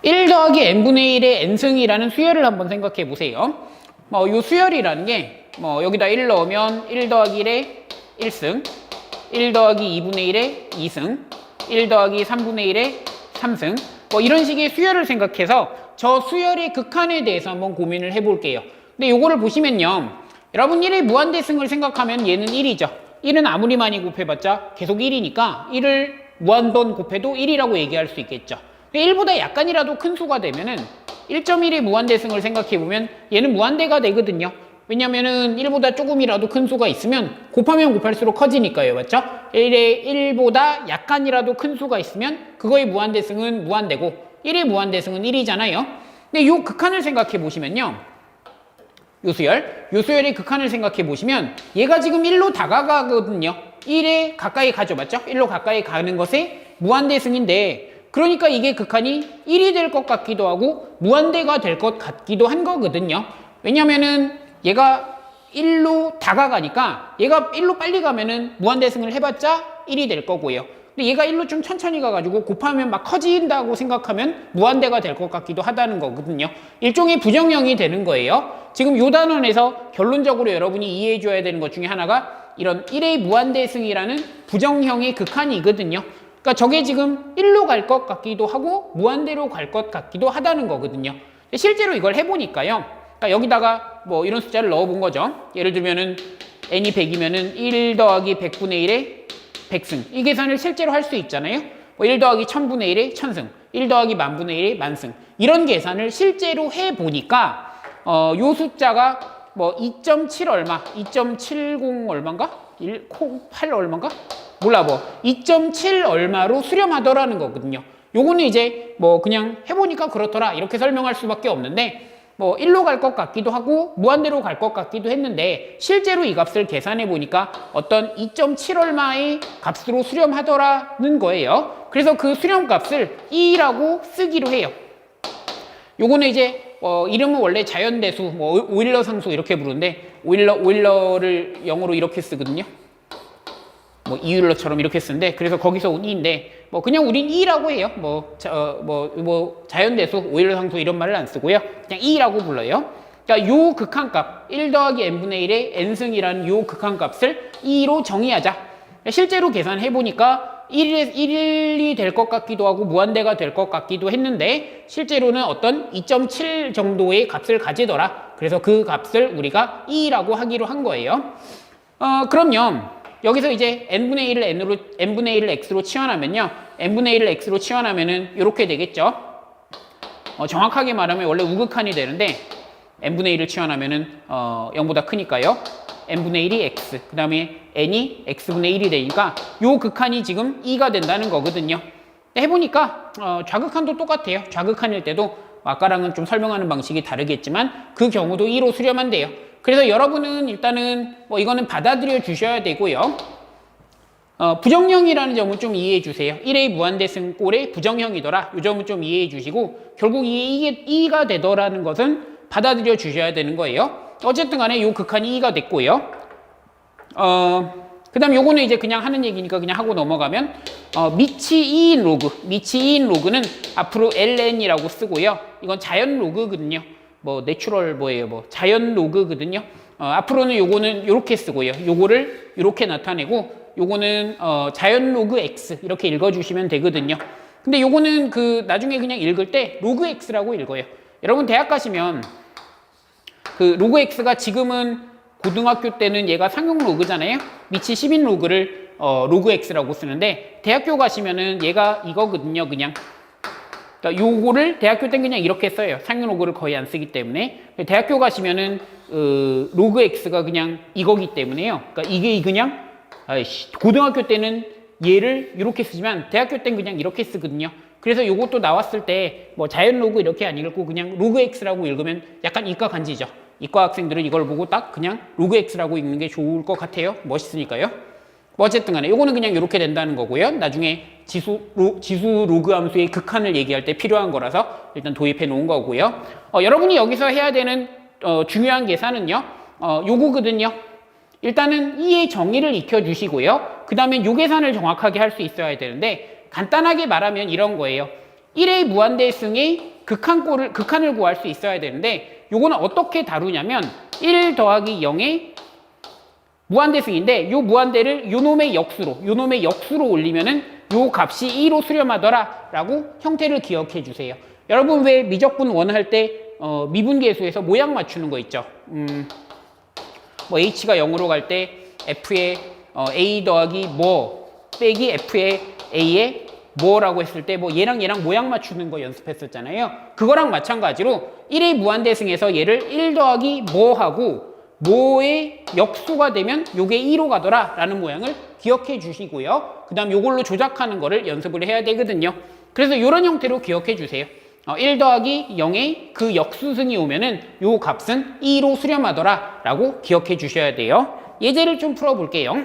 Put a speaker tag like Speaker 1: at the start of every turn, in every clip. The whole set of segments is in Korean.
Speaker 1: 1 더하기 n분의 1의 n승이라는 수열을 한번 생각해 보세요. 요 수열이라는 게 여기다 1 넣으면 1 더하기 1의 1승, 1 더하기 2분의 1의 2승, 1 더하기 3분의 1의 3승, 이런 식의 수열을 생각해서 저 수열의 극한에 대해서 한번 고민을 해볼게요. 근데 요거를 보시면요, 여러분 1의 무한대승을 생각하면 얘는 1이죠. 1은 아무리 많이 곱해봤자 계속 1이니까 1을 무한번 곱해도 1이라고 얘기할 수 있겠죠. 1보다 약간이라도 큰 수가 되면은 1.1의 무한대승을 생각해보면 얘는 무한대가 되거든요. 왜냐면은 1보다 조금이라도 큰 수가 있으면 곱하면 곱할수록 커지니까요. 맞죠? 1보다 약간이라도 큰 수가 있으면 그거의 무한대승은 무한대고 1의 무한대승은 1이잖아요. 근데 요 극한을 생각해 보시면요, 요 수열의 극한을 생각해 보시면 얘가 지금 1로 다가가거든요. 1에 가까이 가죠. 맞죠? 1로 가까이 가는 것에 무한대승인데, 그러니까 이게 극한이 1이 될 것 같기도 하고 무한대가 될 것 같기도 한 거거든요. 왜냐면은 얘가 1로 다가가니까 얘가 1로 빨리 가면은 무한대승을 해봤자 1이 될 거고요. 근데 얘가 1로 좀 천천히 가가지고 곱하면 막 커진다고 생각하면 무한대가 될 것 같기도 하다는 거거든요. 일종의 부정형이 되는 거예요. 지금 요 단원에서 결론적으로 여러분이 이해해 줘야 되는 것 중에 하나가 이런 1의 무한대승이라는 부정형의 극한이거든요. 그러니까 저게 지금 1로 갈 것 같기도 하고 무한대로 갈 것 같기도 하다는 거거든요. 실제로 이걸 해보니까요, 그러니까 여기다가 이런 숫자를 넣어본 거죠. 예를 들면은 n이 100이면은 1 더하기 100분의 1의 100승, 이 계산을 실제로 할 수 있잖아요. 1 더하기 1000분의 1의 1000승, 1 더하기 10,000분의 1의 10,000승, 이런 계산을 실제로 해보니까 요 숫자가 2.7 얼마, 2.70 얼마인가? 1.8 얼마인가? 몰라, 2.7 얼마로 수렴하더라는 거거든요. 요거는 이제 그냥 해보니까 그렇더라 이렇게 설명할 수밖에 없는데, 1로 갈 것 같기도 하고 무한대로 갈 것 같기도 했는데 실제로 이 값을 계산해 보니까 어떤 2.7 얼마의 값으로 수렴하더라는 거예요. 그래서 그 수렴 값을 2라고 쓰기로 해요. 요거는 이제 이름은 원래 자연대수, 오일러 상수 이렇게 부르는데 오일러를 영어로 이렇게 쓰거든요. 이율러처럼 이렇게 쓰는데, 그래서 거기서 온 2인데 그냥 우린 2라고 해요. 자연대수, 오일러 상수 이런 말을 안 쓰고요. 그냥 2라고 불러요. 그러니까 요 극한값 1 더하기 n분의 1의 n승이라는 요 극한값을 2로 정의하자. 실제로 계산해 보니까 1이 될 것 같기도 하고 무한대가 될 것 같기도 했는데 실제로는 어떤 2.7 정도의 값을 가지더라. 그래서 그 값을 우리가 2라고 하기로 한 거예요. 그럼요, 여기서 이제 n분의 1을 n분의 1을 x로 치환하면요, n분의 1을 x로 치환하면은 이렇게 되겠죠. 정확하게 말하면 원래 우극한이 되는데 n분의 1을 치환하면은 0보다 크니까요. n분의 1이 x, 그 다음에 n이 x분의 1이 되니까 요 극한이 지금 2가 된다는 거거든요. 해보니까 좌극한도 똑같아요. 좌극한일 때도 아까랑은 좀 설명하는 방식이 다르겠지만 그 경우도 2로 수렴한대요. 그래서 여러분은 일단은 이거는 받아들여 주셔야 되고요. 부정형이라는 점은 좀 이해해 주세요. 1의 무한대승 꼴의 부정형이더라. 이 점은 좀 이해해 주시고, 결국 이게 2가 되더라는 것은 받아들여 주셔야 되는 거예요. 어쨌든 간에 이 극한이 2가 됐고요. 그 다음 요거는 이제 그냥 하는 얘기니까 그냥 하고 넘어가면, 미치 2인 로그, 미치 2인 로그는 앞으로 ln이라고 쓰고요. 이건 자연 로그거든요. 내추럴 자연 로그거든요. 앞으로는 요거는 요렇게 쓰고요. 요거를 요렇게 나타내고, 요거는 자연 로그 x 이렇게 읽어주시면 되거든요. 근데 요거는 나중에 그냥 읽을 때 로그 x라고 읽어요. 여러분 대학 가시면 그 로그 x가 지금은 고등학교 때는 얘가 상용 로그잖아요. 미치 10인 로그를 로그 x라고 쓰는데, 대학교 가시면은 얘가 이거거든요. 그냥 그러니까 요거를 대학교 때 그냥 이렇게 써요. 상용 로그를 거의 안 쓰기 때문에. 대학교 가시면은 로그 x가 그냥 이거기 때문에요. 그러니까 이게 그냥 고등학교 때는 얘를 이렇게 쓰지만 대학교 때는 그냥 이렇게 쓰거든요. 그래서 요것도 나왔을 때 자연 로그 이렇게 안 읽고 그냥 로그 x라고 읽으면 약간 이과 간지죠. 이과 학생들은 이걸 보고 딱 그냥 로그 x라고 읽는 게 좋을 것 같아요. 멋있으니까요. 어쨌든 간에 요거는 그냥 이렇게 된다는 거고요. 나중에 지수 로그 함수의 극한을 얘기할 때 필요한 거라서 일단 도입해 놓은 거고요. 여러분이 여기서 해야 되는 중요한 계산은요, 요거거든요. 일단은 2의 정의를 익혀주시고요. 그 다음에 요 계산을 정확하게 할 수 있어야 되는데, 간단하게 말하면 이런 거예요. 1의 무한대승의 극한을 구할 수 있어야 되는데 요거는 어떻게 다루냐면 1 더하기 0의 무한대승인데 요 무한대를 요놈의 역수로 올리면은 요 값이 2로 수렴하더라 라고 형태를 기억해 주세요. 여러분 왜 미적분 원할 때 미분계수에서 모양 맞추는 거 있죠? 뭐 h가 0으로 갈 때 f의 a 더하기 뭐 빼기 f의 a의 뭐라고 했을 때 뭐 얘랑 모양 맞추는 거 연습했었잖아요. 그거랑 마찬가지로 1의 무한대승에서 얘를 1 더하기 뭐하고 뭐의 역수가 되면 요게 2로 가더라 라는 모양을 기억해 주시고요. 그 다음 요걸로 조작하는 거를 연습을 해야 되거든요. 그래서 이런 형태로 기억해 주세요. 1 더하기 0의 그 역수승이 오면은 요 값은 2로 수렴하더라 라고 기억해 주셔야 돼요. 예제를 좀 풀어볼게요.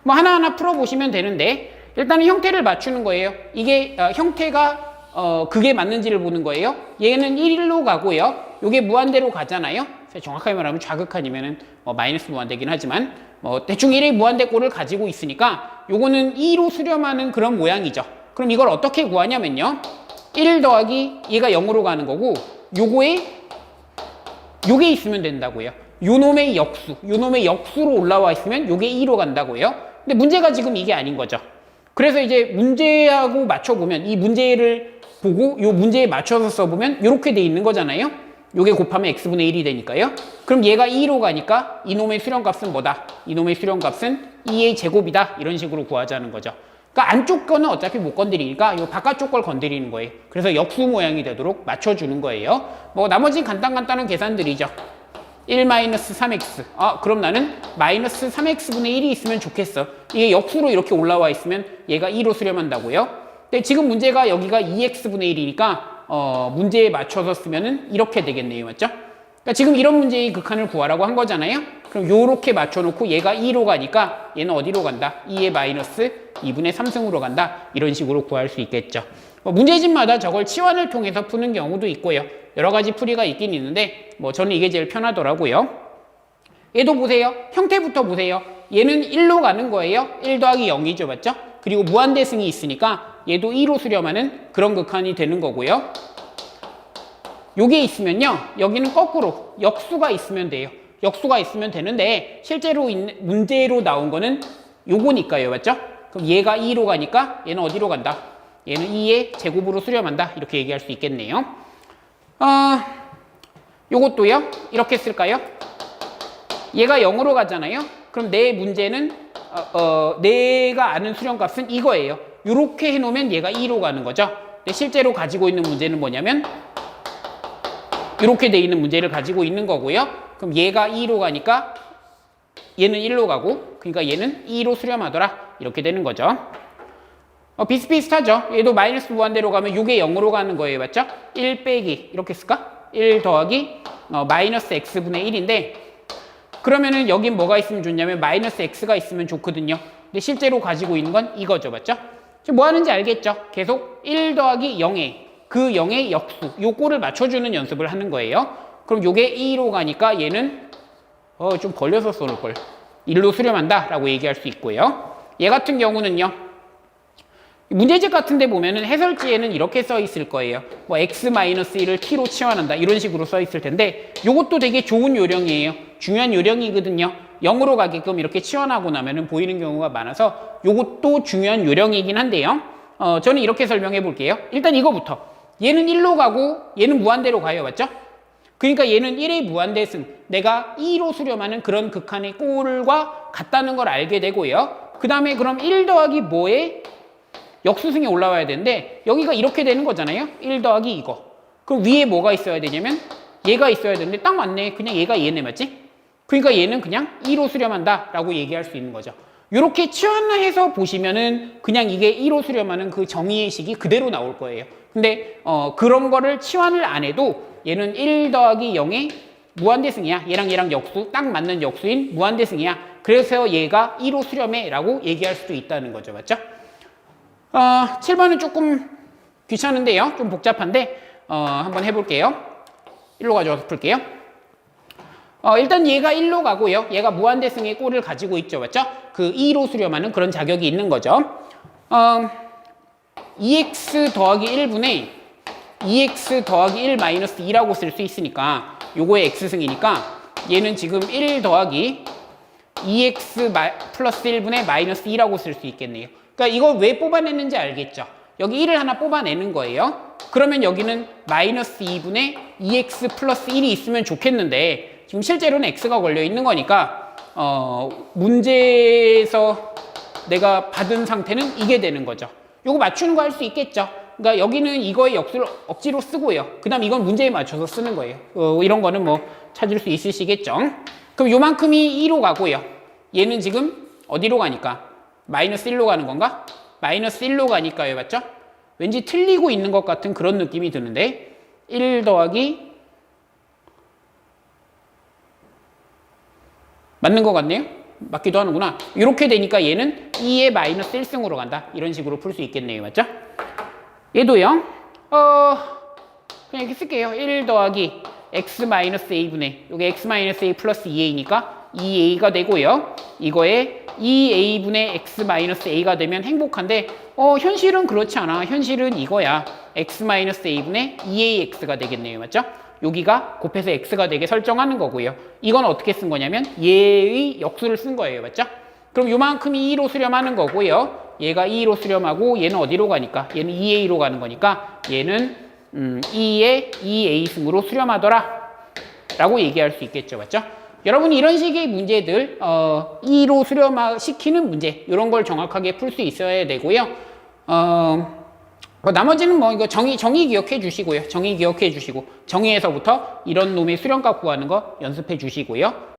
Speaker 1: 뭐 하나하나 풀어보시면 되는데 일단은 형태를 맞추는 거예요. 이게 형태가 그게 맞는지를 보는 거예요. 얘는 1로 가고요. 요게 무한대로 가잖아요. 정확하게 말하면 좌극한이면은 마이너스 무한대긴 하지만 대충 1의 무한대꼴을 가지고 있으니까 요거는 2로 수렴하는 그런 모양이죠. 그럼 이걸 어떻게 구하냐면요. 1 더하기 얘가 0으로 가는 거고 요게 있으면 된다고요. 요놈의 역수로 올라와 있으면 요게 2로 간다고요. 근데 문제가 지금 이게 아닌 거죠. 그래서 이제 문제하고 맞춰보면 이 문제를 보고 요 문제에 맞춰서 써보면 요렇게 돼 있는 거잖아요. 요게 곱하면 x분의 1이 되니까요. 그럼 얘가 2로 가니까 이놈의 수렴값은 뭐다? 이놈의 수렴값은 2의 제곱이다. 이런 식으로 구하자는 거죠. 그러니까 안쪽 거는 어차피 못 건드리니까 요 바깥쪽 걸 건드리는 거예요. 그래서 역수 모양이 되도록 맞춰주는 거예요. 뭐 나머지는 간단한 계산들이죠. 1-3x. 그럼 나는 마이너스 3x분의 1이 있으면 좋겠어. 이게 역수로 이렇게 올라와 있으면 얘가 2로 수렴한다고요. 근데 지금 문제가 여기가 2x분의 1이니까 문제에 맞춰서 쓰면은 이렇게 되겠네요. 맞죠? 그러니까 지금 이런 문제의 극한을 구하라고 한 거잖아요. 그럼 요렇게 맞춰놓고 얘가 2로 가니까 얘는 어디로 간다? 2의 마이너스 2분의 3승으로 간다. 이런 식으로 구할 수 있겠죠. 문제집마다 저걸 치환을 통해서 푸는 경우도 있고요. 여러 가지 풀이가 있긴 있는데 저는 이게 제일 편하더라고요. 얘도 보세요. 형태부터 보세요. 얘는 1로 가는 거예요. 1 더하기 0이죠. 맞죠? 그리고 무한대승이 있으니까 얘도 2로 수렴하는 그런 극한이 되는 거고요. 요게 있으면요. 여기는 거꾸로 역수가 있으면 돼요. 역수가 있으면 되는데 실제로 문제로 나온 거는 요거니까요. 맞죠? 그럼 얘가 2로 가니까 얘는 어디로 간다? 얘는 2의 제곱으로 수렴한다. 이렇게 얘기할 수 있겠네요. 요것도요. 이렇게 쓸까요? 얘가 0으로 가잖아요. 그럼 내 문제는 내가 아는 수렴값은 이거예요. 요렇게 해놓으면 얘가 2로 가는 거죠. 근데 실제로 가지고 있는 문제는 뭐냐면 이렇게 돼 있는 문제를 가지고 있는 거고요. 그럼 얘가 2로 가니까 얘는 1로 가고 그러니까 얘는 2로 수렴하더라. 이렇게 되는 거죠. 비슷비슷하죠. 얘도 마이너스 무한대로 가면 이게 0으로 가는 거예요. 맞죠? 1 빼기 이렇게 쓸까? 1 더하기 마이너스 x분의 1인데 그러면은 여긴 뭐가 있으면 좋냐면 마이너스 x가 있으면 좋거든요. 근데 실제로 가지고 있는 건 이거죠. 맞죠? 지금 뭐 하는지 알겠죠? 계속 1 더하기 0에 그 0의 역수 요 꼴을 맞춰주는 연습을 하는 거예요. 그럼 요게 2로 가니까 얘는 좀 벌려서 써놓을걸. 1로 수렴한다 라고 얘기할 수 있고요. 얘 같은 경우는요. 문제집 같은 데 보면은 해설지에는 이렇게 써 있을 거예요. 뭐 x-1을 t로 치환한다. 이런 식으로 써 있을 텐데 요것도 되게 좋은 요령이에요. 중요한 요령이거든요. 0으로 가게끔 이렇게 치환하고 나면은 보이는 경우가 많아서 요것도 중요한 요령이긴 한데요. 저는 이렇게 설명해 볼게요. 일단 이거부터. 얘는 1로 가고 얘는 무한대로 가요. 맞죠? 그러니까 얘는 1의 무한대승. 내가 2로 수렴하는 그런 극한의 꼴과 같다는 걸 알게 되고요. 그 다음에 그럼 1 더하기 뭐에 역수승이 올라와야 되는데 여기가 이렇게 되는 거잖아요. 1 더하기 이거. 그럼 위에 뭐가 있어야 되냐면 얘가 있어야 되는데 딱 맞네. 그냥 얘가 얘네 맞지? 그러니까 얘는 그냥 2로 수렴한다 라고 얘기할 수 있는 거죠. 이렇게 치환해서 보시면은 그냥 이게 2로 수렴하는 그 정의의 식이 그대로 나올 거예요. 근데 그런 거를 치환을 안 해도 얘는 1 더하기 0의 무한대승이야. 얘랑 역수 딱 맞는 역수인 무한대승이야. 그래서 얘가 2로 수렴해 라고 얘기할 수도 있다는 거죠. 맞죠? 7번은 조금 귀찮은데요. 좀 복잡한데 한번 해볼게요. 1로 가져와서 풀게요. 일단 얘가 1로 가고요. 얘가 무한대승의 꼴을 가지고 있죠. 맞죠? 그 2로 수렴하는 그런 자격이 있는 거죠. 2x 더하기 1분의 2x 더하기 1 마이너스 2라고 쓸 수 있으니까 요거의 x승이니까 얘는 지금 1 더하기 2x 플러스 1분의 마이너스 2라고 쓸 수 있겠네요. 그러니까 이거 왜 뽑아냈는지 알겠죠? 여기 1을 하나 뽑아내는 거예요. 그러면 여기는 마이너스 2분의 2x 플러스 1이 있으면 좋겠는데 지금 실제로는 x가 걸려 있는 거니까 문제에서 내가 받은 상태는 이게 되는 거죠. 요거 맞추는 거 할 수 있겠죠. 그러니까 여기는 이거의 역수를 억지로 쓰고요. 그 다음 이건 문제에 맞춰서 쓰는 거예요. 이런 거는 뭐 찾을 수 있으시겠죠. 그럼 요만큼이 2로 가고요. 얘는 지금 어디로 가니까? 마이너스 1로 가는 건가? 마이너스 1로 가니까요. 맞죠? 왠지 틀리고 있는 것 같은 그런 느낌이 드는데 1 더하기 맞는 것 같네요. 맞기도 하는구나. 이렇게 되니까 얘는 2의 마이너스 1승으로 간다. 이런 식으로 풀 수 있겠네요. 맞죠? 얘도요. 그냥 이렇게 쓸게요. 1 더하기 x 마이너스 a분의 여기 x 마이너스 a 플러스 2a니까 2a가 되고요. 이거에 2a분의 x 마이너스 a가 되면 행복한데 현실은 그렇지 않아. 현실은 이거야. x 마이너스 a분의 2ax가 되겠네요. 맞죠? 여기가 곱해서 x가 되게 설정하는 거고요. 이건 어떻게 쓴 거냐면 얘의 역수를 쓴 거예요. 맞죠? 그럼 요만큼이 2로 수렴하는 거고요. 얘가 2로 수렴하고 얘는 어디로 가니까? 얘는 2a로 가는 거니까 얘는 2의 2a승으로 수렴하더라 라고 얘기할 수 있겠죠. 맞죠? 여러분이 이런 식의 문제들 2로 수렴시키는 문제 이런 걸 정확하게 풀 수 있어야 되고요. 나머지는 뭐 이거 정의 기억해 주시고요. 정의 기억해 주시고 정의에서부터 이런 놈의 수렴값 구하는 거 연습해 주시고요.